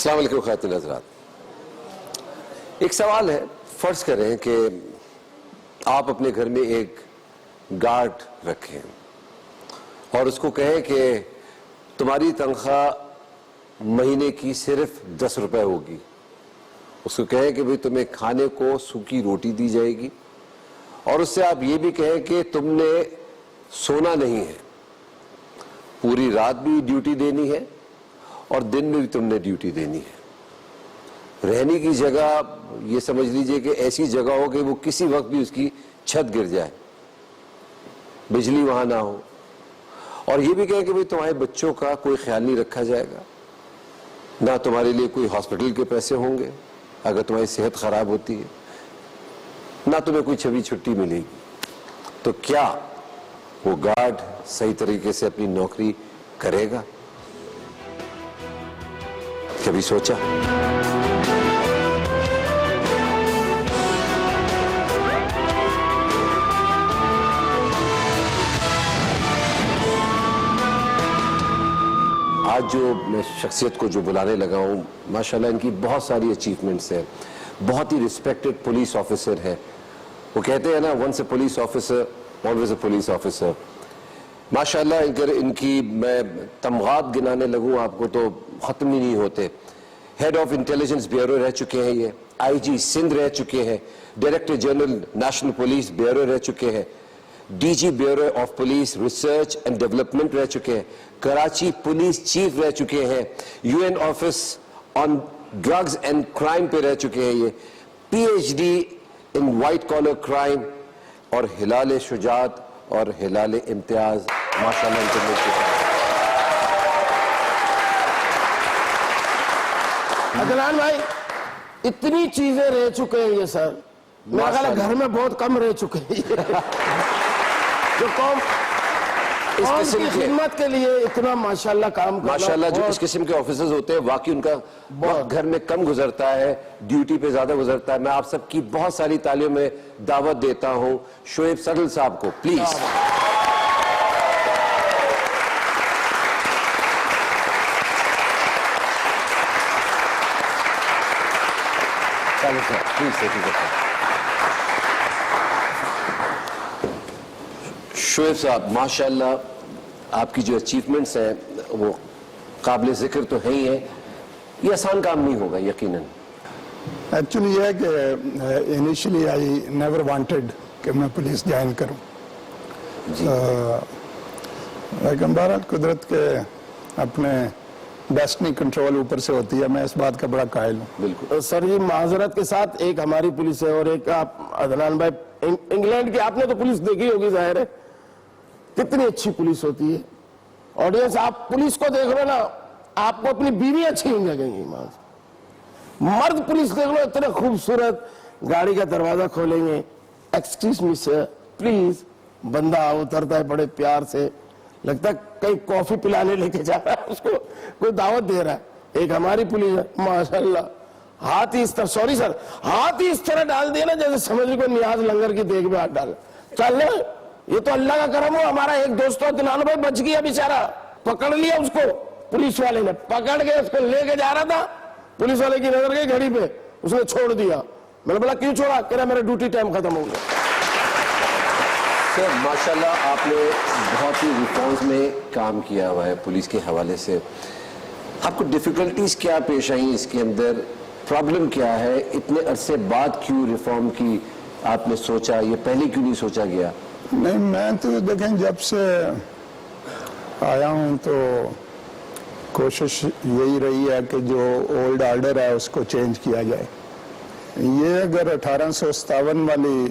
अस्सलाम वालेकुम ख़वातीन हज़रात। एक सवाल है, फर्ज करें कि आप अपने घर में एक गार्ड रखें और उसको कहें कि तुम्हारी तनख्वाह महीने की सिर्फ 10 रुपए होगी। उसको कहें कि भाई तुम्हें खाने को सूखी रोटी दी जाएगी और उससे आप ये भी कहें कि तुमने सोना नहीं है, पूरी रात भी ड्यूटी देनी है और दिन में भी तुमने ड्यूटी देनी है। रहने की जगह ये समझ लीजिए कि ऐसी जगह हो कि वो किसी वक्त भी उसकी छत गिर जाए, बिजली वहां ना हो, और ये भी कहें कि भाई तुम्हारे बच्चों का कोई ख्याल नहीं रखा जाएगा, ना तुम्हारे लिए कोई हॉस्पिटल के पैसे होंगे अगर तुम्हारी सेहत खराब होती है, ना तुम्हें कोई छुट्टी मिलेगी। तो क्या वो गार्ड सही तरीके से अपनी नौकरी करेगा? कभी सोचा? आज जो मैं शख्सियत को जो बुलाने लगा हूं, माशाल्लाह इनकी बहुत सारी अचीवमेंट्स हैं, बहुत ही रिस्पेक्टेड पुलिस ऑफिसर है। वो कहते हैं ना, once a police officer always a police officer. माशाल्लाह अगर इनकी मैं तमगात गिनाने लगूं आपको तो खत्म ही नहीं होते। हेड ऑफ इंटेलिजेंस ब्यूरो रह चुके हैं ये, आईजी सिंध रह चुके हैं, director general national police bureau रह चुके हैं, DG bureau of police research and development रह चुके हैं, कराची पुलिस चीफ रह चुके हैं, UN office on drugs and crime पे रह चुके हैं ये, PhD in white collar crime, और हिलाल शुजात और हिलाल इम्तियाज माशाल्लाह इनके मुल्क के। अदनान भाई इतनी चीजें रह चुके हैं ये सर, मेरा ख्याल है घर में बहुत कम रह चुके हैं जो कौम की खिदमत के लिए इतना माशाल्लाह काम करना। माशाल्लाह जो इस किस्म के ऑफिसर्स होते हैं वाकई उनका वक्त घर में कम गुजरता है, ड्यूटी पे ज्यादा गुजरता है। मैं आप सबकी बहुत सारी तालियों में दावत देता हूं शोएब सदल साहब को, प्लीज। शोएब साहब माशाल्लाह आपकी जो अचीवमेंट्स हैं वो काबिल जिक्र तो है ही है, ये आसान काम नहीं होगा यकीनन। एक्चुअली ये है कि इनिशियली आई नेवर वांटेड कि मैं पुलिस ज्वाइन करूं, लेकिन बहरहाल कुदरत के अपने डेस्टिनी कंट्रोल ऊपर से होती है, मैं इस बात का बड़ा कायल हूँ। बिल्कुल सर जी, माजरत के साथ एक हमारी पुलिस है और एक आप अदनान भाई इंग्लैंड की, आपने तो पुलिस देखी होगी जाहिर है, कितनी अच्छी पुलिस होती है। ऑडियंस आप पुलिस को देख लो ना, आपको अपनी बीवी अच्छी नहीं लगेगी। मर्द पुलिस देख लो, इतने खूबसूरत, गाड़ी का दरवाजा खोलेंगे, एक्सक्यूज मी सर प्लीज, बंदा उतरता है बड़े प्यार से, लगता है कहीं कॉफी पिलाने लेके जा रहा है, उसको कोई दावत दे रहा है। एक हमारी पुलिस है माशाल्लाह, हाथ ही इस तरह, सॉरी सर, हाथ ही इस तरह डाल दिया ना जैसे समझ लो नियाज लंगर की देख में हाथ डाल चल रहे। ये तो अल्लाह का करम हो, हमारा एक दोस्त दिलान भाई बच गया बेचारा, पकड़ लिया उसको पुलिस वाले ने, पकड़ के उसको लेके जा रहा था, पुलिस वाले की नजर गई घड़ी पे, उसने छोड़ दिया। मैंने बोला क्यों छोड़ा? कह रहा मेरा ड्यूटी टाइम खत्म हो गया। सर माशाल्लाह आपने बहुत ही रिफॉर्म्स में काम किया हुआ है पुलिस के हवाले से। आपको डिफिकल्टीज क्या पेश आई इसके अंदर, प्रॉब्लम क्या है, इतने अरसे बाद क्यों रिफॉर्म की आपने सोचा, ये पहले क्यों नहीं सोचा गया? नहीं, मैं तो देखें जब से आया हूं तो कोशिश यही रही है कि जो ओल्ड ऑर्डर है उसको चेंज किया जाए। ये अगर 1857 वाली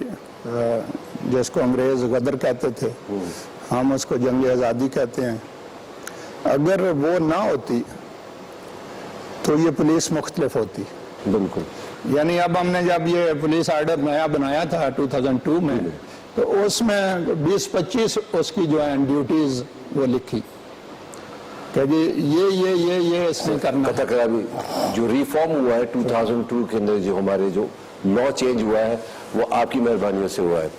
जिसको अंग्रेज गदर कहते थे, हम उसको जंग आज़ादी कहते हैं, अगर वो ना होती तो ये पुलिस मुख्तलिफ होती। बिल्कुल, यानी अब हमने जब ये पुलिस ऑर्डर नया बनाया था 2002 में, तो उसमें 20-25 उसकी जो है ड्यूटीज वो लिखी कि ये इसने करना। जो रिफॉर्म हुआ है 2002 के अंदर, जो हमारे जो लॉ चेंज हुआ है वो आपकी मेहरबानियों से हुआ है।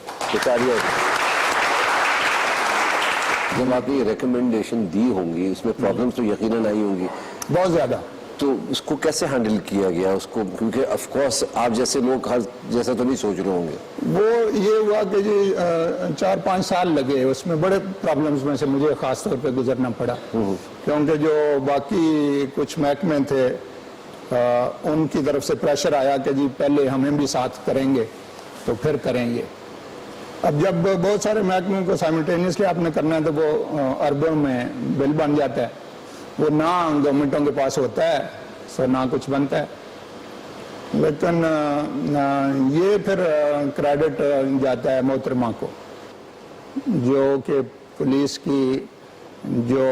जब आपने ये रिकमेंडेशन दी होंगी उसमें प्रॉब्लम्स तो यकीनन आई होंगी। बहुत ज्यादा तो उसको कैसे हैंडल किया गया उसको, क्योंकि ऑफ कोर्स आप जैसे लोग हर जैसा तो नहीं सोच रहे होंगे। वो ये हुआ कि जी 4-5 साल लगे, उसमें बड़े प्रॉब्लम्स में से मुझे खास तौर पे गुजरना पड़ा, क्योंकि जो बाकी कुछ महकमे थे उनकी तरफ से प्रेशर आया कि जी पहले हमें भी साथ करेंगे तो फिर करेंगे। अब जब बहुत सारे महकमों को साइमल्टेनियसली आपने करना है तो वो अरबों में बिल बन जाता है, वो ना गवर्नमेंटों के पास होता है सो ना कुछ बनता है। लेकिन ये फिर क्रेडिट जाता है मोहतरमा को, जो कि पुलिस की जो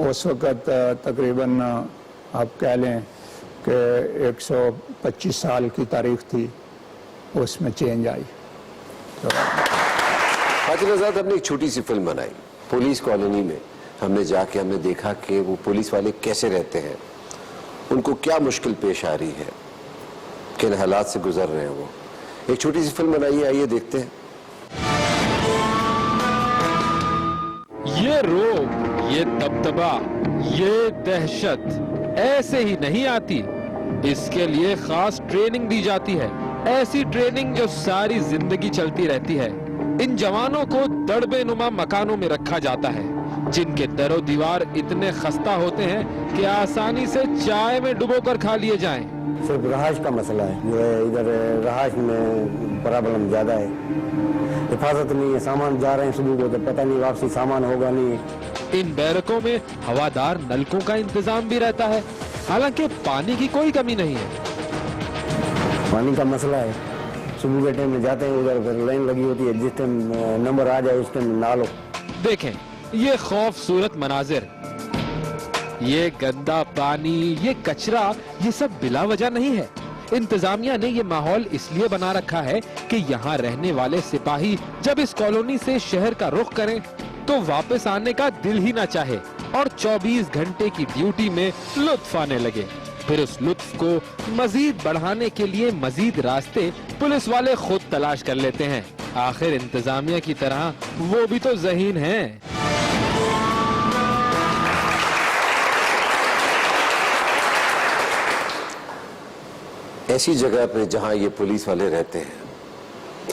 उस वक़्त तकरीबन आप कह लें कि 125 साल की तारीख थी, उसमें चेंज आई। फातिल आज़ाद, हमने एक छोटी सी फिल्म बनाई पुलिस कॉलोनी में, हमने जाके हमने देखा कि वो पुलिस वाले कैसे रहते हैं, उनको क्या मुश्किल पेश आ रही है, किन हालात से गुजर रहे हैं वो। एक छोटी सी फिल्म बनाई है, आइए देखते हैं। ये रोब, ये दबदबा, ये दहशत ऐसे ही नहीं आती, इसके लिए खास ट्रेनिंग दी जाती है, ऐसी ट्रेनिंग जो सारी जिंदगी चलती रहती है। इन जवानों को दड़बे नुमा मकानों में रखा जाता है, जिनके दरो दीवार इतने खस्ता होते हैं कि आसानी से चाय में डुबोकर खा लिए जाएं। सिर्फ रहाश का मसला है, जो है इधर रहाश में प्रॉब्लम ज्यादा है, हिफाजत नहीं है, सामान जा रहे हैं सुबह को तो पता नहीं वापसी सामान होगा नहीं। इन बैरकों में हवादार नलकों का इंतजाम भी रहता है, हालांकि पानी की कोई कमी नहीं है। पानी का मसला है, सुबह के टाइम में जाते हैं उधर, फिर लाइन लगी होती है, जिस टाइम नंबर आ जाए उस टाइम ना लो। देखें ये खौफसूरत मनाजिर, ये गंदा पानी, ये कचरा, ये सब बिला वजह नहीं है। इंतजामिया ने ये माहौल इसलिए बना रखा है कि यहाँ रहने वाले सिपाही जब इस कॉलोनी से शहर का रुख करें तो वापस आने का दिल ही ना चाहे और 24 घंटे की ड्यूटी में लुत्फ आने लगे। फिर उस लुत्फ को मजीद बढ़ाने के लिए मजीद रास्ते पुलिस वाले खुद तलाश कर लेते हैं। आखिर इंतजामिया की तरह वो भी तो ज़हीन हैं। ऐसी जगह पे जहां ये पुलिस वाले रहते हैं,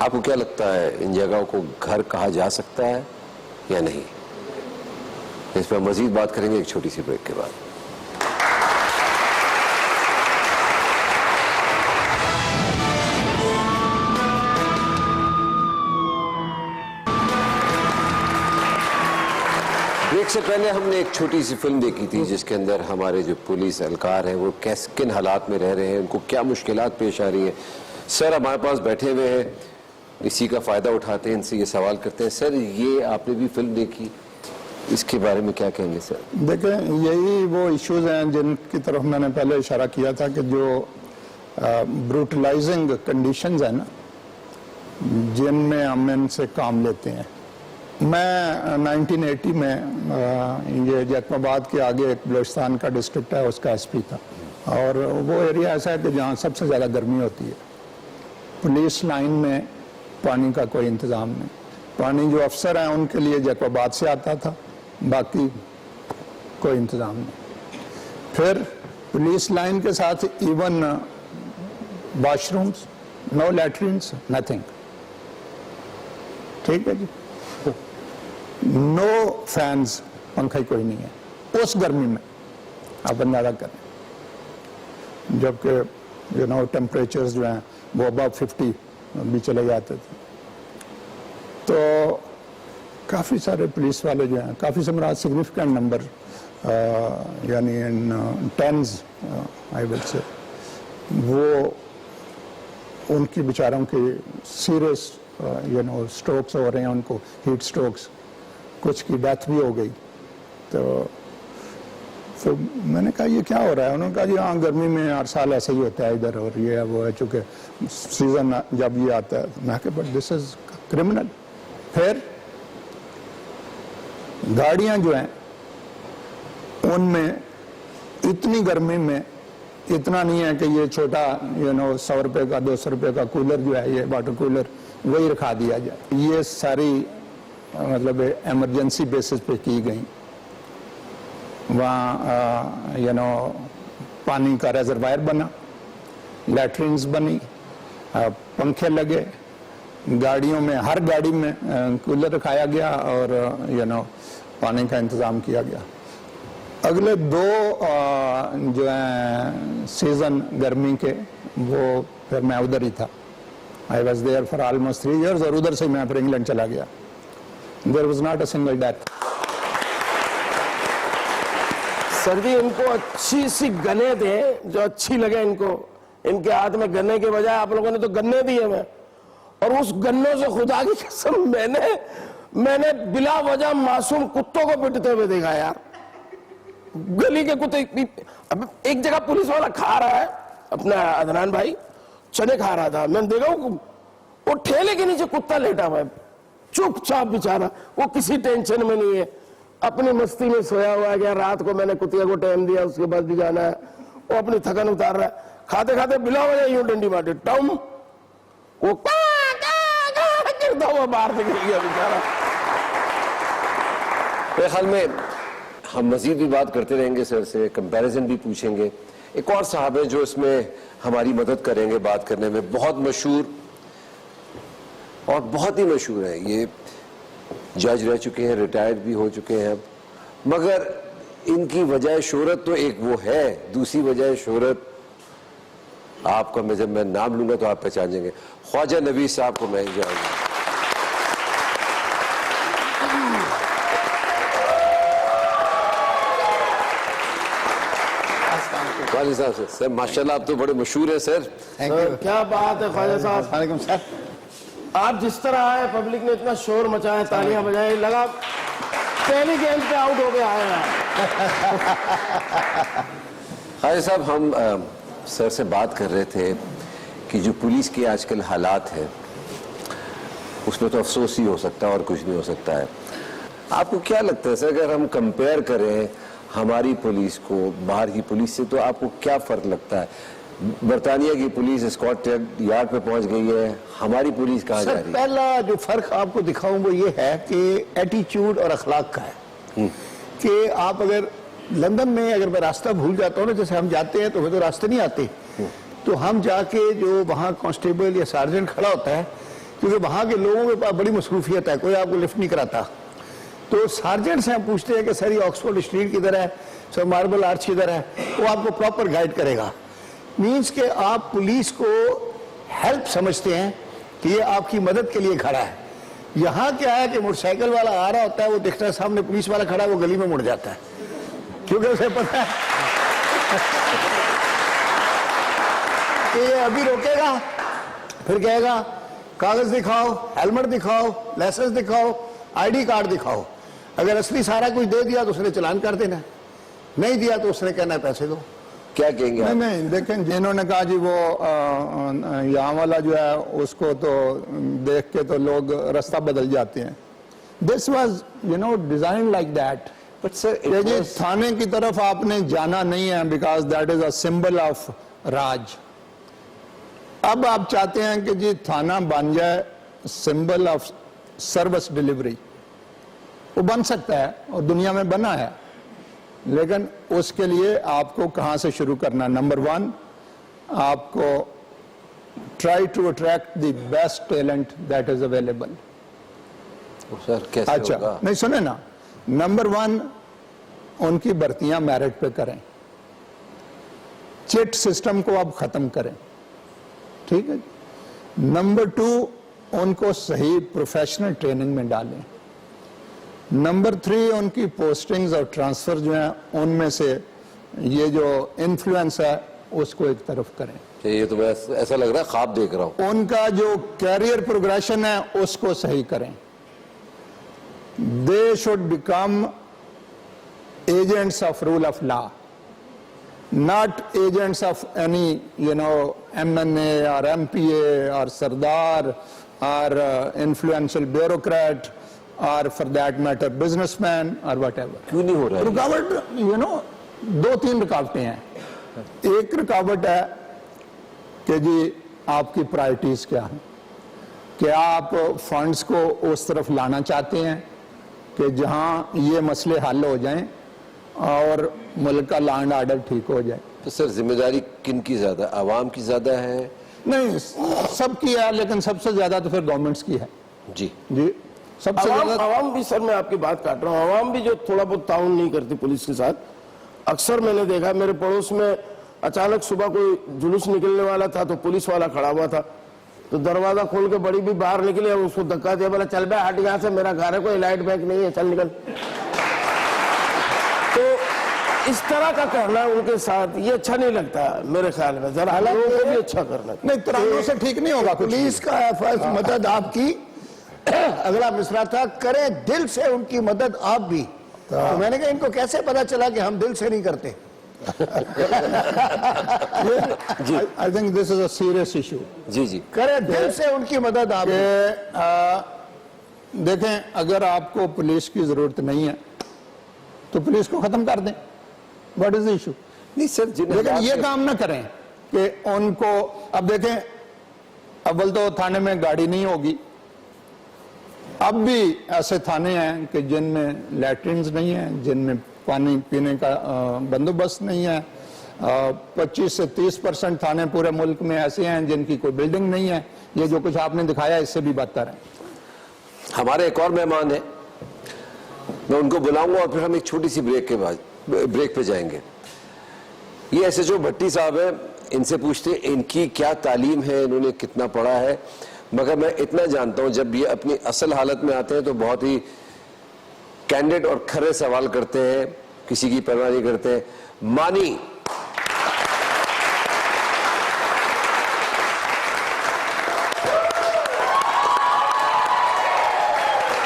आपको क्या लगता है इन जगहों को घर कहा जा सकता है या नहीं? इस पर मजीद बात करेंगे एक छोटी सी ब्रेक के बाद। ब्रेक से पहले हमने एक छोटी सी फिल्म देखी थी जिसके अंदर हमारे जो पुलिस एहलकार हैं वो किन हालात में रह रहे हैं, उनको क्या मुश्किलात पेश आ रही हैं। सर हमारे पास बैठे हुए हैं, इसी का फ़ायदा उठाते हैं, इनसे ये सवाल करते हैं। सर ये आपने भी फिल्म देखी, इसके बारे में क्या कहेंगे सर? देखें, यही वो इश्यूज हैं जिनकी तरफ मैंने पहले इशारा किया था कि जो ब्रूटलाइजिंग कंडीशंस हैं ना, जिनमें हम इनसे काम लेते हैं। मैं 1980 में ये जैकबाबाद के आगे एक बलोचिस्तान का डिस्ट्रिक्ट है उसका एसपी था, और वो एरिया ऐसा है कि जहाँ सबसे ज़्यादा गर्मी होती है। पुलिस लाइन में पानी का कोई इंतज़ाम नहीं, पानी जो अफसर हैं उनके लिए जैकबाबाद से आता था, बाकी कोई इंतज़ाम नहीं। फिर पुलिस लाइन के साथ even washrooms, no latrines, nothing. ठीक है जी, नो फैंस, पंखा ही कोई नहीं है उस गर्मी में, आप अंदाजा करें। जबकि टेम्परेचर्स जो हैं वो अबव 50 भी चले जाते थे। तो काफ़ी सारे पुलिस वाले जो हैं, काफ़ी से मेरा सिग्निफिकेंट नंबर, यानी इन टेंस आई विल से, वो उनकी बेचारों की सीरियस स्ट्रोक्स हो रहे हैं, उनको हीट स्ट्रोक्स, कुछ की डेथ भी हो गई। तो मैंने कहा ये क्या हो रहा है? उन्होंने कहा जी हाँ, गर्मी में हर साल ऐसे ही होता है इधर, और ये है वो है, चूँकि सीजन जब ये आता है। मैं कहा बट दिस इज क्रिमिनल। फिर गाड़ियां जो हैं उनमें इतनी गर्मी में इतना नहीं है कि ये छोटा 100 रुपये का 200 रुपये का कूलर जो है, ये वाटर कूलर, वही रखा दिया जाए। ये सारी मतलब इमरजेंसी बेसिस पे की गई। वहाँ पानी का रिजर्वायर बना, लैट्रिन्स बनी, पंखे लगे, गाड़ियों में, हर गाड़ी में कूलर रखाया गया और पानी का इंतज़ाम किया गया। अगले 2 जो हैं सीज़न गर्मी के, वो फिर मैं उधर ही था। I was there for almost 3 years और उधर से मैं फिर इंग्लैंड चला गया। There was not a single death. Sir ji, इनको अच्छी सी गन्ने दें जो अच्छी लगे इनको। इनके हाथ में गन्ने के बजाय आप लोगों ने तो गन्ने दिए मैं, और उस गन्नों से खुदा की कसम मैंने बिला वजह मासूम कुत्तों को पिटते हुए देखा यार। गली के कुत्ते। अब एक जगह पुलिस वाला खा रहा है, अपना अदनान भाई चने खा रहा था, मैंने देखा वो ठेले के नीचे कुत्ता लेटा हुआ है, चुपचाप बेचारा, वो किसी टेंशन में नहीं है, अपनी मस्ती में सोया हुआ है। रात को मैंने कुतिया को टाइम दिया, उसके बाद भी जाना है, वो अपनी थकन उतार रहा है, खाते खाते बिला वजह यूं डंडी मारे टम, वो गिरता हुआ बाहर निकल गया बेचारा। मेरे ख्याल में हम मजीद भी बात करते रहेंगे सर से, कंपैरिजन भी पूछेंगे। एक और साहब है जो इसमें हमारी मदद करेंगे बात करने में, बहुत मशहूर और बहुत ही मशहूर है, ये जज रह चुके हैं, रिटायर्ड भी हो चुके हैं अब, मगर इनकी वजह शोहरत तो एक वो है, दूसरी वजह शोहरत आपका मैं जब मैं नाम लूंगा तो आप पहचान जाएंगे। ख्वाजा नबी साहब को मैं जाऊंगा। सर माशाल्लाह आप तो बड़े मशहूर हैं सर। क्या बात है ख्वाजा साहब, वालेकुम सर। आप जिस तरह आए, पब्लिक ने इतना शोर मचाया, तालियां बजाई, लगा पहली गेंद पे आउट हो गए आए हैं। ख्वाजा साहब, हम सर से बात कर रहे थे कि जो पुलिस के आजकल हालात हैं उसमें तो अफसोस ही हो सकता है और कुछ नहीं हो सकता है। आपको क्या लगता है सर, अगर हम कंपेयर करें हमारी पुलिस को बाहर की पुलिस से, तो आपको क्या फर्क लगता है? बरतानिया की पुलिस स्कॉटलैंड यार्ड पे पहुंच गई है, हमारी पुलिस कहाँ जा रही है? पहला जो फर्क आपको दिखाऊं वो ये है कि एटीट्यूड और अखलाक का है। कि आप अगर लंदन में अगर मैं रास्ता भूल जाता हूँ ना, जैसे हम जाते हैं तो हमें तो रास्ते नहीं आते, तो हम जाके जो वहाँ कांस्टेबल या सार्जेंट खड़ा होता है, क्योंकि वहाँ के लोगों के पास बड़ी मसरूफियत है, कोई आपको लिफ्ट नहीं कराता, तो सार्जेंट से हम पूछते हैं कि सर ये ऑक्सफोर्ड स्ट्रीट किधर है, सर मार्बल आर्च किधर है, वो आपको प्रॉपर गाइड करेगा। मीन्स के आप पुलिस को हेल्प समझते हैं कि ये आपकी मदद के लिए खड़ा है। यहाँ क्या है कि मोटरसाइकिल वाला आ रहा होता है, वो देखता है सामने पुलिस वाला खड़ा है, वो गली में मुड़ जाता है, क्योंकि उसे पता है कि ये अभी रोकेगा, फिर कहेगा कागज दिखाओ, हेलमेट दिखाओ, लाइसेंस दिखाओ, आईडी कार्ड दिखाओ। अगर असली सारा कुछ दे दिया तो उसने चालान कर देना, नहीं दिया तो उसने कहना है पैसे दो। क्या कहेंगे आप? नहीं, देखें, जिन्होंने कहा जी वो यहाँ वाला जो है उसको तो देख के तो लोग रास्ता बदल जाते हैं। This was design like that. But sir ये थाने की तरफ आपने जाना नहीं है, because that is a symbol of Raj. अब आप चाहते हैं कि जी थाना बन जाए सिंबल ऑफ सर्विस डिलीवरी, वो बन सकता है और दुनिया में बना है, लेकिन उसके लिए आपको कहां से शुरू करना? नंबर 1, आपको try to attract the best talent that is available. Sir कैसे अच्छा होगा? नहीं, सुने ना, नंबर 1 उनकी भर्तियां मेरिट पे करें, चिट सिस्टम को आप खत्म करें, ठीक है। नंबर 2, उनको सही प्रोफेशनल ट्रेनिंग में डालें। नंबर 3, उनकी पोस्टिंग्स और ट्रांसफर जो हैं उनमें से ये जो इन्फ्लुएंस है उसको एक तरफ करें। ये तो मैं ऐसा लग रहा है ख्वाब देख रहा हूं। उनका जो कैरियर प्रोग्रेशन है उसको सही करें। They should become agents of rule of law, not agents of any MNA or MPA or Sardar or influential bureaucrat or for that matter businessman or whatever। क्यों नहीं हो रहा है? रुकावट 2-3 रुकावटें हैं। एक रुकावट है कि जी आपकी प्रायोरिटीज क्या है, कि आप फंड्स को उस तरफ लाना चाहते हैं कि जहां ये मसले हल हो जाएं और मुल्क का लैंड ऑर्डर ठीक हो जाए। तो सर जिम्मेदारी किन की ज्यादा, आवाम की ज्यादा है? नहीं, सबकी है, लेकिन सबसे ज्यादा तो फिर गवर्नमेंट्स की है जी जी। सबसे ज्यादा आवाम भी, सर मैं आपकी बात काट रहा हूँ, आवाम भी जो थोड़ा बहुत ताउन नहीं करती पुलिस के साथ। अक्सर मैंने देखा मेरे पड़ोस में अचानक सुबह कोई जुलूस निकलने वाला था तो पुलिस वाला खड़ा हुआ था, तो दरवाजा खोल के बड़ी भी बाहर निकले, उसको धक्का दिया, बोला चल बे हट यहाँ से, मेरा घर है, कोई लाइट बैक नहीं है, चल निकल। तो इस तरह का करना उनके साथ ये अच्छा नहीं लगता मेरे ख्याल में, जरा लोगों को भी अच्छा करना। नहीं, तरानों से ठीक नहीं होगा। पुलिस का फर्ज मदद आपकी, अगला मिसरा था करे दिल से उनकी मदद आप भी। तो मैंने कहा इनको कैसे पता चला कि हम दिल से नहीं करते? I think this is a serious issue. जी जी। करे दिल से उनकी मदद आप भी। देखें, अगर आपको पुलिस की जरूरत नहीं है तो पुलिस को खत्म कर दें। What is the issue? नहीं सर, लेकिन ये काम ना करें कि उनको, अब देखें, अव्वल तो थाने में गाड़ी नहीं होगी, अब भी ऐसे थाने हैं कि जिनमें लैट्रिन्स नहीं है, जिनमें पानी पीने का बंदोबस्त नहीं है। 25 से 30% थाने पूरे मुल्क में ऐसे हैं जिनकी कोई बिल्डिंग नहीं है। ये जो कुछ आपने दिखाया इससे भी बदतर है। हमारे एक और मेहमान है, मैं उनको बुलाऊंगा और फिर हम एक छोटी सी ब्रेक पे जाएंगे। ये एसएचओ भट्टी साहब है, इनसे पूछते हैं इनकी क्या तालीम है, इन्होंने कितना पढ़ा है। मगर मैं इतना जानता हूं, जब ये अपनी असल हालत में आते हैं तो बहुत ही कैंडिड और खरे सवाल करते हैं, किसी की परवाह नहीं करते हैं। मानी,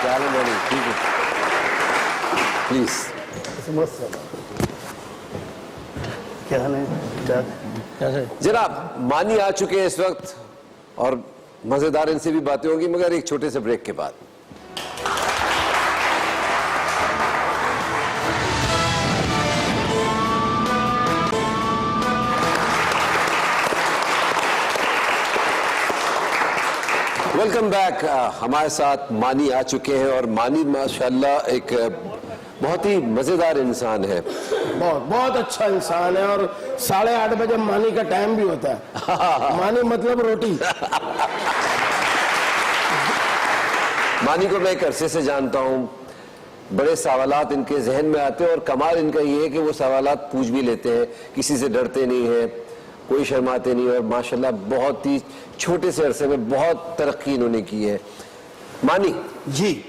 क्या हाल है मानी? ठीक है, प्लीज। क्या हाल है? जनाब, मानी आ चुके हैं इस वक्त और मजेदार इनसे भी बातें होंगी, मगर एक छोटे से ब्रेक के बाद। Welcome back. हमारे साथ मानी आ चुके हैं और मानी माशाल्लाह एक बहुत ही मजेदार इंसान है, बहुत बहुत अच्छा इंसान है। और 8:30 बजे मानी का टाइम भी होता है। मानी मतलब रोटी। मानी को मैं एक अरसे से जानता हूं, बड़े सवालात इनके जहन में आते हैं और कमाल इनका ये है कि वो सवालात पूछ भी लेते हैं, किसी से डरते नहीं है, कोई शर्माते नहीं, और माशाल्लाह बहुत ही छोटे से अरसे में बहुत तरक्की इन्होंने की है। मानी जी,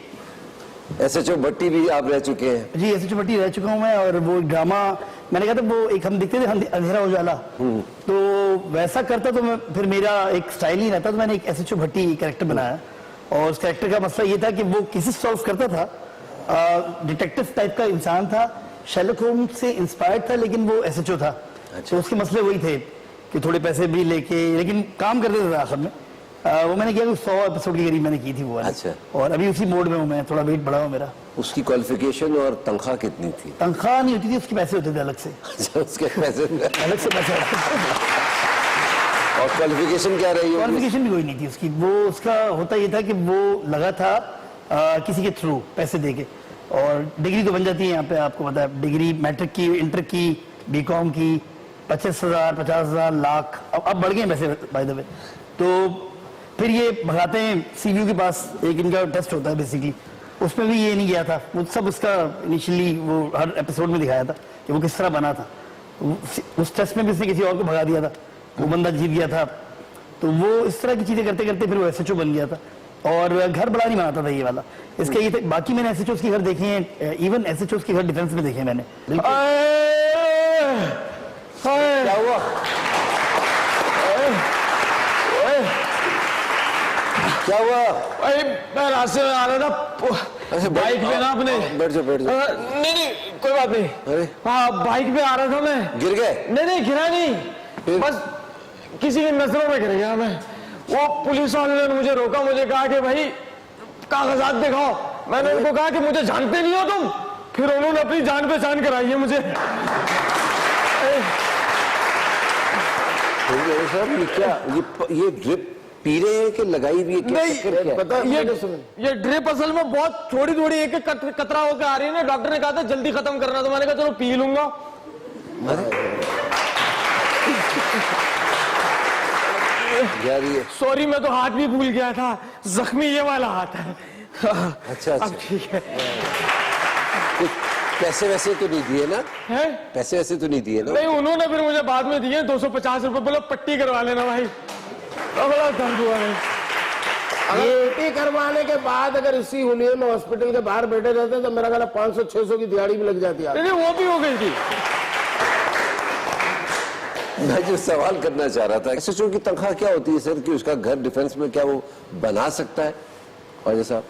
एसएचओ भट्टी भी आप रह चुके हैं। जी एसएचओ भट्टी रह चुका हूँ मैं। और वो ड्रामा मैंने कहा था, वो एक हम दिखते थे अंधेरा उजाला, तो वैसा करता तो मैं, फिर मेरा एक स्टाइल ही रहता, तो मैंने एक एसएचओ भट्टी कैरेक्टर बनाया। और उस कैरेक्टर का मसला ये था कि वो केसेस सॉल्व करता था, डिटेक्टिव टाइप का इंसान था, शेरलॉक होम्स से इंस्पायर्ड था, लेकिन वो एसएचओ था। तो उसके मसले वही थे कि थोड़े पैसे भी लेके, लेकिन काम करते थे आखिर में। वो मैंने किया 100 एपिसोड की करीब मैंने की थी वो वाली। अच्छा। और अभी उसी मोड में हूँ मैं, थोड़ा वेट बढ़ा हुआ मेरा। उसकी क्वालिफिकेशन और तनख्वाह कितनी थी? तनख्वाह नहीं होती थी उसके, पैसे होते थे अलग से। अच्छा, उसके पैसे अलग से पैसे और क्वालिफिकेशन क्या रही होगी? क्वालिफिकेशन भी कोई नहीं थी उसकी। वो उसका होता ये था कि वो लगा था किसी के थ्रू पैसे देके, और डिग्री तो बन जाती है यहाँ पे, आपको पता है, डिग्री मैट्रिक की, इंटर की, बीकॉम की, 25,000, 50,000, लाख, अब बढ़ गए पैसे बाय द वे। तो फिर ये भगाते हैं सीवीयू के पास, एक इनका टेस्ट होता है बेसिकली, उसमें भी ये नहीं गया था। वो सब उसका इनिशियली वो हर एपिसोड में दिखाया था कि वो किस तरह बना था। उस टेस्ट में भी उसने किसी और को भगा दिया था, वो बंदा जीत गया था। तो वो इस तरह की चीजें करते करते फिर वो एसएचओ बन गया था। और घर बड़ा नहीं बनाता था ये वाला, इसका ये था। बाकी मैंने एसएचओ के घर देखे हैं, इवन एसएचओ के घर डिफेंस में देखे हैं मैंने। क्या हुआ? क्या हुआ? मैं रास्ते में आ रहा था, बाइक पे ना अपने। बैठ जाओ बैठ जाओ। नहीं कोई बात नहीं। अरे हाँ, बाइक पे आ रहा था मैं। गिर गए? नहीं गिरा नहीं, बस किसी की नजरों में गिर गया मैं। वो पुलिस वाले ने मुझे रोका, मुझे कहा कि भाई कागजात दिखाओ। मैंने उनको कहा कि मुझे जानते नहीं हो तुम। फिर उन्होंने अपनी जान पहचान कराई है मुझे। साहब ये क्या, ये ड्रिप पी रहे हैं कि लगाई हुई है? नहीं पता, ये ड्रिप असल में बहुत थोड़ी थोड़ी एक एक कतरा होकर आ रही है ना। डॉक्टर ने कहा था जल्दी खत्म करना, तो मैंने कहा चलो पी लूंगा। यार ये सॉरी, मैं तो हाथ भी भूल गया था, जख्मी ये वाला हाथ है। अच्छा अब ठीक है। कुछ पैसे वैसे तो नहीं दिए ना? हैं? पैसे वैसे तो नहीं दिए ना? नहीं, उन्होंने फिर मुझे बाद में दिए 250 रुपए, बोलो पट्टी करवा लेना भाई। तो बड़ा दर्द हुआ है। पट्टी करवाने के बाद अगर इसी हुलिये में हॉस्पिटल के बाहर बैठे रहते तो मेरा ख्याल 500-600 की दिहाड़ी भी लग जाती है। नहीं, वो भी हो गई थी। मैं जो सवाल करना चाह रहा था, एसएचओ की तनख्वाह क्या होती है सर, कि उसका घर डिफेंस में क्या वो बना सकता है? ख्वाजा साहब,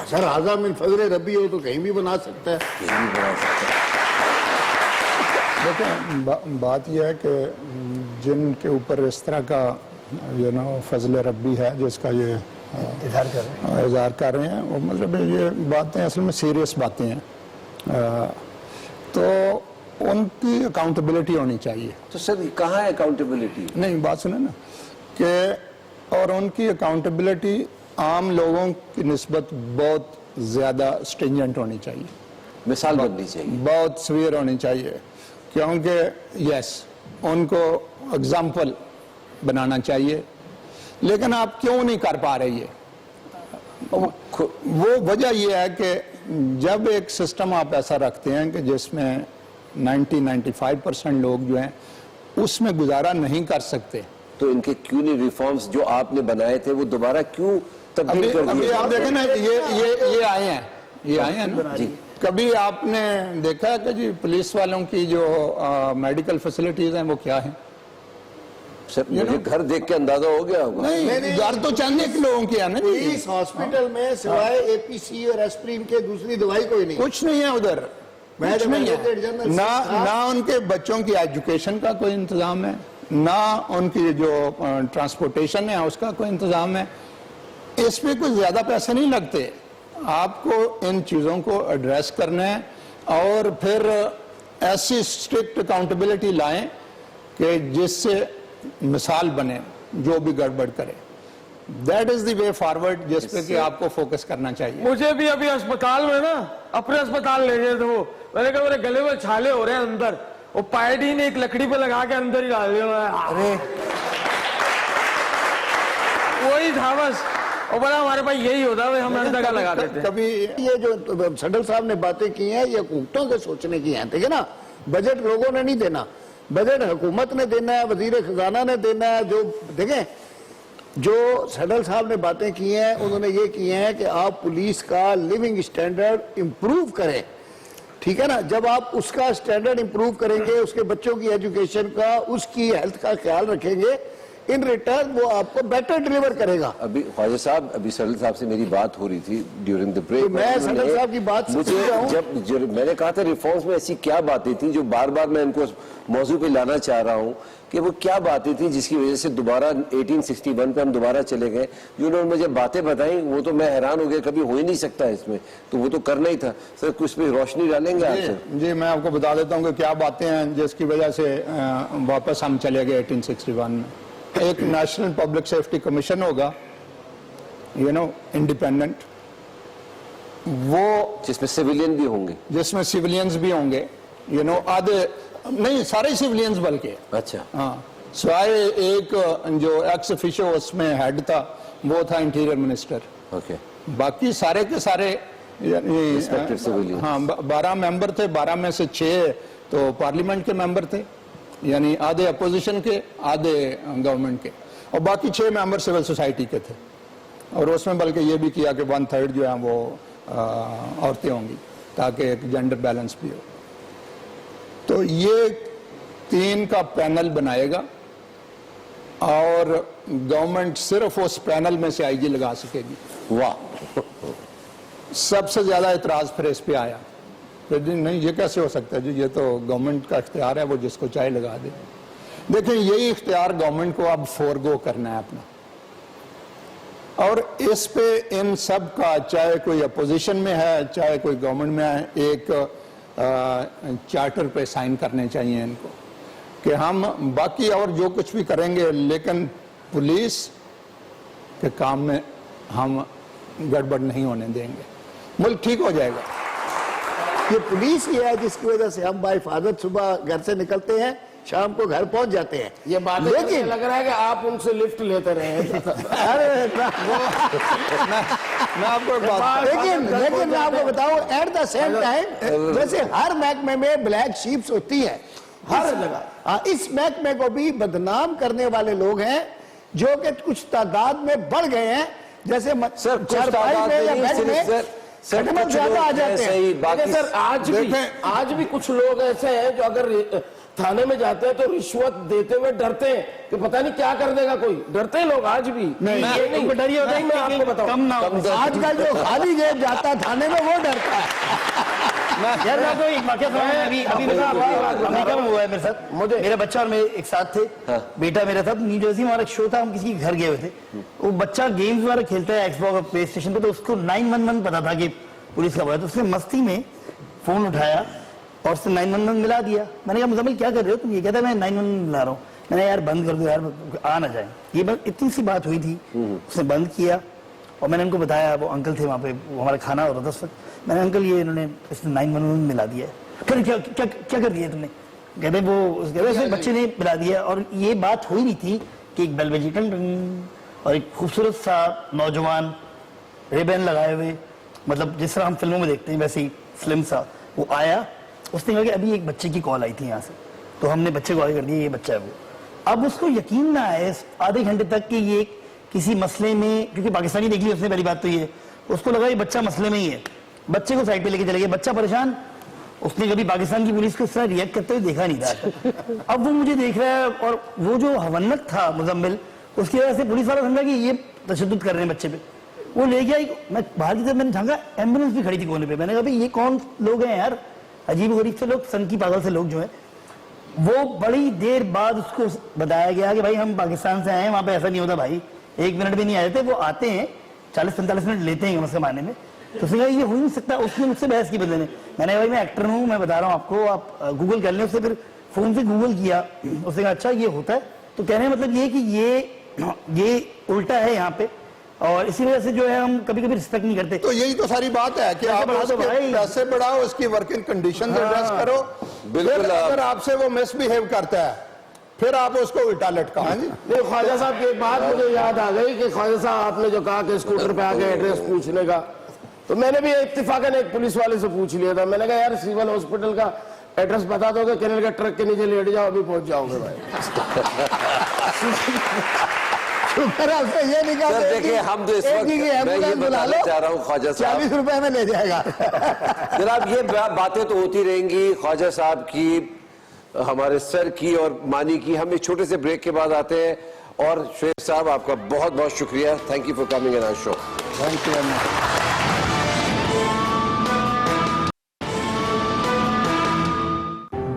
सर आजा मिन फजल रबी हो तो कहीं भी बना सकता है। कहीं भी बना सकता है। देखिए बात यह है कि जिनके ऊपर इस तरह का फजल रब्बी है, जिसका ये इजहार कर रहे हैं, वो मतलब ये बातें असल में सीरियस बातें हैं, तो उनकी अकाउंटेबिलिटी होनी चाहिए। तो सर कहाँ है अकाउंटेबिलिटी? नहीं, बात सुने ना कि और उनकी अकाउंटेबिलिटी आम लोगों की निस्बत बहुत ज़्यादा स्ट्रिंजेंट होनी चाहिए, मिसाल बननी चाहिए, बहुत सवीयर होनी चाहिए, क्योंकि यस उनको एग्जाम्पल बनाना चाहिए। लेकिन आप क्यों नहीं कर पा रही है? वो वजह यह है कि जब एक सिस्टम आप ऐसा रखते हैं कि जिसमें 90-95% लोग जो हैं उसमें गुजारा नहीं कर सकते, तो इनके क्यों नहीं रिफॉर्म्स जो आपने बनाए थे वो दोबारा क्यों तब्दील कर अभी दिए? आप देखें ना, ये आए हैं ना जी। कभी आपने देखा है कि जी पुलिस वालों की जो मेडिकल फैसिलिटीज हैं वो क्या है? सर मुझे घर देख के अंदाजा हो गया होगा। नहीं, घर तो चंद एक लोगों की है ना जी। इस हॉस्पिटल में सिवाय एपीसी और एस्प्रिन के दूसरी दवाई कोई नहीं, कुछ नहीं है उधर, कुछ नहीं है। ना उनके बच्चों की एजुकेशन का कोई इंतजाम है, ना उनकी जो ट्रांसपोर्टेशन है उसका कोई इंतजाम है। इस पे कुछ ज्यादा पैसे नहीं लगते। आपको इन चीजों को एड्रेस करना है और फिर ऐसी स्ट्रिक्ट अकाउंटेबिलिटी लाएं कि जिससे मिसाल बने जो भी गड़बड़ करे। That is the way forward जिस पे कि आपको फोकस करना चाहिए। मुझे भी अभी अस्पताल में ना, अपने अस्पताल ले गए थे वो, मैंने कहा मेरे गले में छाले हो रहे हैं अंदर, वो पायडी ने एक लकड़ी पे लगा के अंदर ही डाल दिया। अरे वही था बस, और बड़ा हमारे पास यही होता है, हम अंदर का लगा देते हैं। कभी ये जो सडल साहब ने बातें की हैं ये हुकूमतों के सोचने की हैं, ठीक है ना। बजट लोगों ने नहीं देना, बजट हुकूमत ने देना है, वजीर खजाना ने देना है। जो देखें, जो सडल साहब ने बातें की हैं उन्होंने ये की हैं कि आप पुलिस का लिविंग स्टैंडर्ड इंप्रूव करें, ठीक है ना। जब आप उसका स्टैंडर्ड इंप्रूव करेंगे, उसके बच्चों की एजुकेशन का, उसकी हेल्थ का ख्याल रखेंगे, इन रिटर्न वो आपको बेटर डिलीवर करेगा। अभी ख्वाजा साहब, अभी सडल साहब से मेरी बात हो रही थी ड्यूरिंग द ब्रेक। तो मैं सडल साहब की बात मुझे जब मैंने कहा था रिफॉर्म्स में ऐसी क्या बातें थी जो बार बार मैं इनको मौजू पे लाना चाह रहा हूँ कि वो क्या बातें थी जिसकी वजह से दोबारा 1861 पे हम दोबारा चले गए। जो उन्होंने मुझे बातें बताई वो तो मैं हैरान हो गया, कभी हो ही नहीं सकता इसमें, तो वो तो करना ही था। सर कुछ पे रोशनी डालेंगे आप सर? जी, मैं आपको बता देता हूँ कि क्या बातें हैं जिसकी वजह से वापस हम चले गए 1861 में। एक नेशनल पब्लिक सेफ्टी कमीशन होगा, इंडिपेंडेंट, वो जिसमें सिविलियन भी होंगे, जिसमें सिविलियंस भी होंगे, आधे नहीं सारे सिविलियंस बल्कि। अच्छा, हाँ, सिवाय एक जो एक्स ऑफिशियो उसमें हेड था वो था इंटीरियर मिनिस्टर। ओके, बाकी सारे के सारे रिस्पेक्टेड सिविलियन। हाँ, 12 मेंबर थे, 12 में से 6 तो पार्लियामेंट के मेंबर थे, यानी आधे अपोजिशन के, आधे गवर्नमेंट के, और बाकी 6 मेंबर सिविल सोसाइटी के थे। और उसमें बल्कि ये भी किया कि 1/3 जो है वो औरतें होंगी ताकि एक जेंडर बैलेंस भी हो। तो ये 3 का पैनल बनाएगा और गवर्नमेंट सिर्फ उस पैनल में से आईजी लगा सकेगी। वाह, सबसे ज्यादा इतराज फिर इस पे आया, नहीं ये कैसे हो सकता है जी, ये तो गवर्नमेंट का इख्तियार है, वो जिसको चाहे लगा दे। देखिए, यही इख्तियार गवर्नमेंट को अब फोरगो करना है अपना, और इस पे इन सब का, चाहे कोई अपोजिशन में है चाहे कोई गवर्नमेंट में है, एक चार्टर पे साइन करने चाहिए इनको कि हम बाकी और जो कुछ भी करेंगे लेकिन पुलिस के काम में हम गड़बड़ नहीं होने देंगे, मुल्क ठीक हो जाएगा। ये पुलिस ही है जिसकी वजह से हम बाहिफाजत सुबह घर से निकलते हैं, शाम को घर पहुंच जाते हैं। ये बात लेकिन लग रहा है कि आप उनसे लिफ्ट लेते रहे हैं। अरे मैं आपको एक बात लेकिन मैं आपको बताऊं, एट द सेम टाइम जैसे हर महकमे में ब्लैक शीप्स होती है, हर जगह इस महकमे को भी बदनाम करने वाले लोग हैं जो कि कुछ तादाद में बढ़ गए हैं। जैसे सर चारपाई में या बेड में खटमल ज्यादा आ जाते हैं। लेकिन सर आज भी कुछ लोग ऐसे हैं जो अगर थाने में जाते हैं तो रिश्वत देते हुए डरते हैं कि पता नहीं क्या कर देगा कोई, डरते हैं लोग आज भी। ये नहीं डरिए होता है, मैं आपको बताऊं आजकल जो खाली जेब जाता है थाने में वो डरता है। यार मैं तो एक वाकया अभी अमेरिका में हुआ है मेरे साथ। मेरा बच्चा और मैं एक साथ थे, बेटा मेरा था, न्यू जर्सी में हमारा एक शो था, हम किसी के घर गए हुए थे। वो बच्चा गेम्स वगैरह खेलता है एक्सबॉक्स और प्ले स्टेशन पे, तो उसको 911 पता था कि पुलिस का बुलाया, तो उसने मस्ती में फोन उठाया और उसने 911 मिला दिया। मैंने कहा मुजम्मिल क्या कर रहे हो तुम? ये कहता है मैं 911 मिला रहा हूँ। मैंने यार बंद कर दो यार, आ ना जाए। ये बस इतनी सी बात हुई थी, उसने बंद किया और मैंने उनको बताया, वो अंकल थे वहाँ पे, वो हमारा खाना हो रहा था उस वक्त। मैंने अंकल ये इन्होंने इसने 911 मिला दिया है। फिर क्या कर दिया तुमने? कहते वो बच्चे ने मिला दिया। और ये बात हुई नहीं थी कि एक बेलवेजिटन और एक खूबसूरत सा नौजवान रिबन लगाए हुए, मतलब जिस तरह हम फिल्मों में देखते हैं वैसे ही स्लिम सा, वो आया। उसने कहा कि अभी एक बच्चे की कॉल आई थी यहाँ से, तो हमने बच्चे को कॉल कर दिया, ये बच्चा है वो। अब उसको यकीन ना आए आधे घंटे तक कि ये किसी मसले में, क्योंकि पाकिस्तानी देख ली उसने, पहली बात तो ये, उसको लगा ये बच्चा मसले में ही है। बच्चे को साइड पे लेके चले गए, बच्चा परेशान। उसने कभी पाकिस्तान की पुलिस को इस तरह रिएक्ट करते हुए देखा नहीं था। अब वो मुझे देख रहा है और वो जो हवन्नत था मुजम्मिल, उसकी वजह से पुलिस वाला समझा कि ये तशद्दुद कर रहे हैं बच्चे पे। वो ले गया, मैं बाहर की तरफ मैंने झांका, एम्बुलेंस भी खड़ी थी कोने पे। मैंने कहा भाई ये कौन लोग हैं यार, अजीब गरीब से लोग, सन की पागल से लोग जो है। वो बड़ी देर बाद उसको बताया गया कि भाई हम पाकिस्तान से आए हैं, वहां पे ऐसा नहीं होता भाई, 1 मिनट भी नहीं आए थे, वो आते हैं 40-45 मिनट लेते हैं उसके माने में। तो उसने कहा ये हो नहीं सकता। उसने मुझसे बहस की बदले में। मैंने कहा भाई मैं एक्टर हूँ, मैं बता रहा हूँ आपको, आप गूगल कर लें। उससे फिर फोन से गूगल किया, उसने कहा अच्छा ये होता है। तो कहने का मतलब ये कि ये उल्टा है यहाँ पे, और इसी वजह से जो है हम कभी कभी रिस्पेक्ट नहीं करते। तो यही तो सारी बात है कि आप उसके पैसे बढ़ाओ, उसकी वर्किंग कंडीशन एड्रेस करो। बिल्कुल। अगर आपसे वो मिसबिहेव करता है फिर आप उसको उल्टा लटका। नहीं, ख्वाजा साहब की एक बात मुझे याद आ गई कि ख्वाजा साहब आपने जो कहा कि स्कूटर पे आके एड्रेस पूछने का, तो मैंने भी इत्तेफाकन एक पुलिस वाले से पूछ लिया था। मैंने कहा यार सिविल हॉस्पिटल का एड्रेस बता दोगे? कहने लगा ट्रक के नीचे लेट जाओ, अभी पहुंच जाओगे भाई। आपसे ये नहीं कहा देखिए हम तो इस वक्त मैं ये बताना चाह रहा हूँ ख्वाजा साहब, 40 रुपए में ले जाएगा। जनाब ये बातें तो होती रहेंगी ख्वाजा साहब की, हमारे सर की और मानी की। हम एक छोटे से ब्रेक के बाद आते हैं। और शुएब साहब आपका बहुत बहुत शुक्रिया, thank you for coming in our show. Thank you.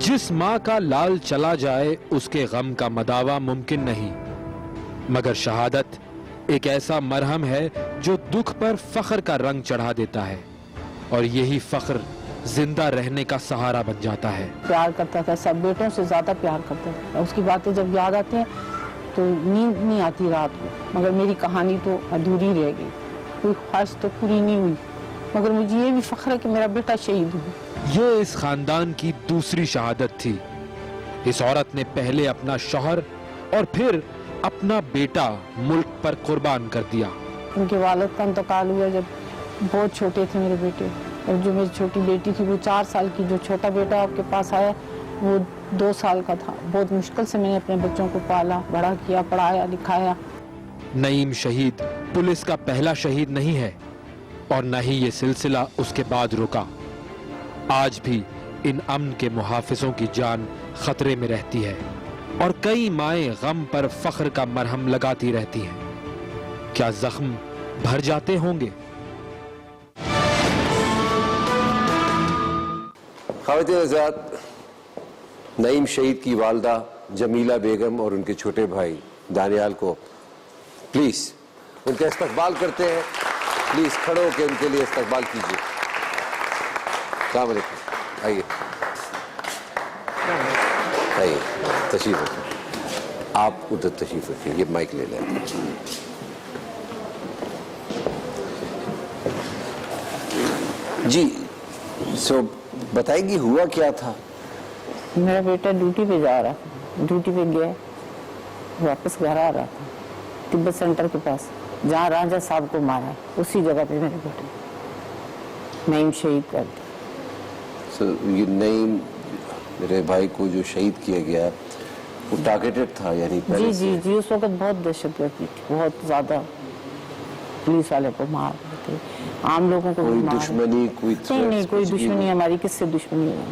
जिस मां का लाल चला जाए उसके गम का मदावा मुमकिन नहीं, मगर शहादत एक ऐसा मरहम है जो दुख पर फख्र का रंग चढ़ा देता है, और यही फख्र जिंदा रहने का सहारा बन जाता है। प्यार करता था, सब बेटों से ज्यादा प्यार करता था। उसकी बातें जब याद आती हैं तो नींद नहीं आती रात को। मगर मेरी कहानी तो अधूरी रह गई, कोई ख्वाहिश तो पूरी नहीं हुई। मगर मुझे ये भी फख्र है कि मेरा बेटा शहीद हुआ। ये इस खानदान की दूसरी शहादत थी। इस औरत ने पहले अपना शौहर और फिर अपना बेटा मुल्क पर कुर्बान कर दिया। उनके वालिद का इंतकाल हुआ जब बहुत छोटे थे मेरे बेटे, और जो मेरी छोटी बेटी थी वो 4 साल की। जो छोटा बेटा आपके पास आया वो 2 साल का था। बहुत मुश्किल से मैंने अपने बच्चों को पाला, बड़ा किया, पढ़ाया लिखाया। नईम शहीद पुलिस का पहला शहीद नहीं है, और न ही ये सिलसिला उसके बाद रुका। आज भी इन अमन के मुहाफिजों की जान खतरे में रहती है, और कई माएं गम पर फख्र का मरहम लगाती रहती हैं। क्या जख्म भर जाते होंगे? ख़वातीन हज़रात, नईम शहीद की वालदा जमीला बेगम और उनके छोटे भाई दानियाल को प्लीज उनका इस्तकबाल करते हैं। प्लीज खड़े होकर उनके लिए इस्तकबाल कीजिए। अस्सलाम वालेकुम, आइए आइए, तशरीफ रखिए। आप उधर तशरीफ रखिए, ये माइक ले लें। जी सो बताएगी हुआ क्या था? मेरा बेटा ड्यूटी पे जा रहा था, ड्यूटी पे गया, वापस घर आ रहा था तिब्बत सेंटर के पास, जहाँ राजा साहब को मारा है उसी जगह पे मेरे बेटे नईम शहीद कर दिया। So, ये नईम मेरे भाई को जो शहीद किया गया वो टारगेटेड था, यानी जी पहले जी से? जी, उस वक्त बहुत दहशतगर्दी थी, बहुत ज्यादा। पुलिस वाले को मार रहे थे, आम लोगों को भी कोई मार रहे थे। दुश्मनी, कोई नहीं नहीं, threats, कोई कुछ भी दुश्मनी नहीं? हमारी किससे दुश्मनी है?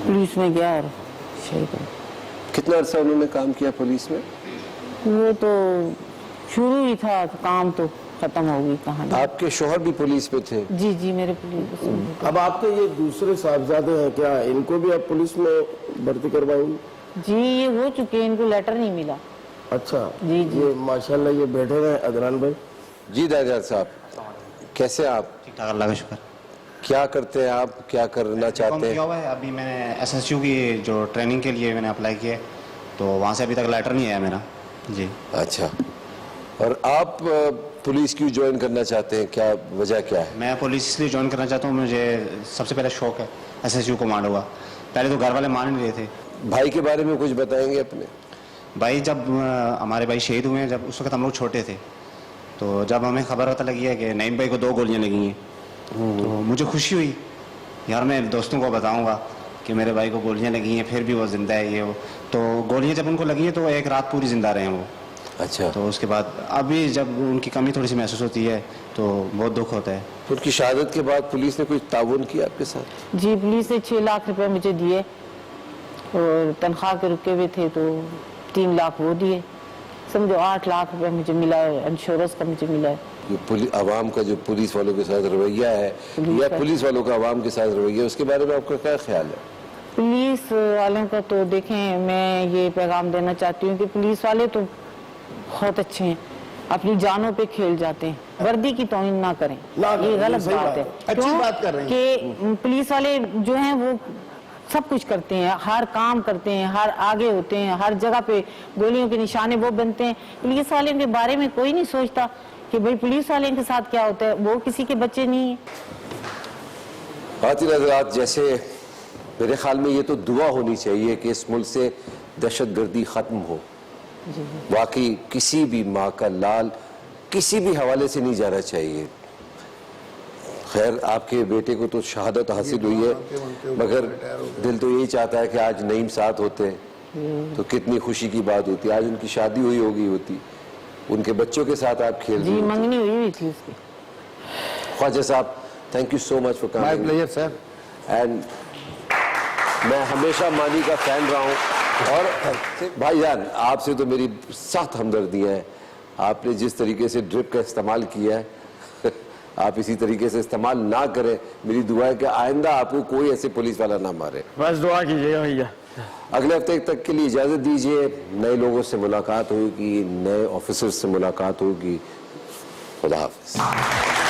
पुलिस में गया और शहीद हो गया। कितना अर्सा उन्होंने काम किया पुलिस में? वो तो शुरू ही था, तो काम तो खत्म हो गई कहानी। आपके शोहर भी पुलिस में थे? जी जी, मेरे पुलिस में। अब आपके ये दूसरे साहबजादे हैं, क्या इनको भी आप पुलिस में भर्ती करवाएंगे? जी ये हो चुके हैं, इनको लेटर नहीं मिला। अच्छा जी, जी। ये माशाल्लाह ये बैठे हुए हैं अदनान भाई। जी दादा साहब, कैसे आप? ठीक ठाक, अल्लाह का शुक्र। क्या करते हैं आप, क्या करना चाहते किया हैं? हुआ है, अभी मैंने एसएसयू की जो ट्रेनिंग के लिए मैंने अप्लाई किया है, तो वहाँ से अभी तक लेटर नहीं आया मेरा। जी। अच्छा, और आप पुलिस क्यों ज्वाइन करना चाहते हैं, क्या वजह क्या है? मैं पुलिस इसलिए ज्वाइन करना चाहता हूँ, मुझे सबसे पहले शौक है एसएसयू कमांडो का। पहले तो घर वाले मान नहीं रहे थे। भाई के बारे में कुछ बताएंगे अपने? भाई जब हमारे भाई शहीद हुए हैं, जब उस वक्त हम लोग छोटे थे, तो जब हमें खबर पता लगी है कि नईम भाई को 2 गोलियां लगी हैं, तो मुझे खुशी हुई, यार मैं दोस्तों को बताऊंगा कि मेरे भाई को गोलियां लगी हैं, फिर भी वो जिंदा है, ये वो। तो गोलियां जब उनको लगी हैं तो एक रात पूरी जिंदा रहे हैं वो। अच्छा, तो उसके बाद अभी जब उनकी कमी थोड़ी सी महसूस होती है तो बहुत दुख होता है। तो उनकी शहादत के बाद पुलिस ने कुछ ताउन किया आपके साथ? जी, पुलिस ने 6 लाख रुपए मुझे दिए और तनख्वाह के रुके हुए थे तो 3 लाख वो दिए, समझो 8 लाख रुपए मुझे मिला है, इंश्योरेंस का मुझे मिला है। ये आवाम का जो पुलिस वालों के साथ रवैया है, या पुलिस वालों का आवाम के साथ रवैया, उसके बारे में आपका क्या ख्याल है? पुलिस वालों का तो देखें, मैं ये पैगाम देना चाहती हूँ कि पुलिस वाले तो बहुत अच्छे हैं, अपनी जानों पे खेल जाते हैं, वर्दी की तौहीन ना करें, ये गलत सही बात बात है। है। अच्छी बात कर रहे हैं। कि पुलिस वाले जो हैं वो सब कुछ करते हैं, हर काम करते हैं, हर आगे होते हैं, हर जगह पे गोलियों के निशाने वो बनते हैं। पुलिस वाले के बारे में कोई नहीं सोचता कि भाई पुलिस वाले के साथ क्या होता है, वो किसी के बच्चे नहीं है। खातिन हज़रात, जैसे मेरे ख्याल में ये तो दुआ होनी चाहिए कि इस मुल्क से दहशतगर्दी ख़त्म हो। वाकई किसी भी माँ का लाल किसी भी हवाले से नहीं जाना चाहिए। खैर, आपके बेटे को तो शहादत हासिल हुई है, मगर दिल तो यही चाहता है कि आज नईम साथ होते तो कितनी खुशी की बात होती। आज उनकी शादी हुई होती, उनके बच्चों के साथ आप खेल जी, रहे होते। मंगनी हुई थी उसकी। Khwaja Sahab, thank you so much for my coming. Pleasure sir. And मैं हमेशा मानी का फैन रहा हूँ। और भाईजान, आपसे तो मेरी सख्त हमदर्दियाँ हैं। आपने जिस तरीके से ड्रिप का इस्तेमाल किया है आप इसी तरीके से इस्तेमाल ना करें। मेरी दुआ है कि आइंदा आपको कोई ऐसे पुलिस वाला ना मारे। बस दुआ कीजिएगा भैया। अगले हफ्ते तक के लिए इजाज़त दीजिए। नए लोगों से मुलाकात होगी, नए ऑफिसर्स से मुलाकात होगी। खुदा हाफिज़।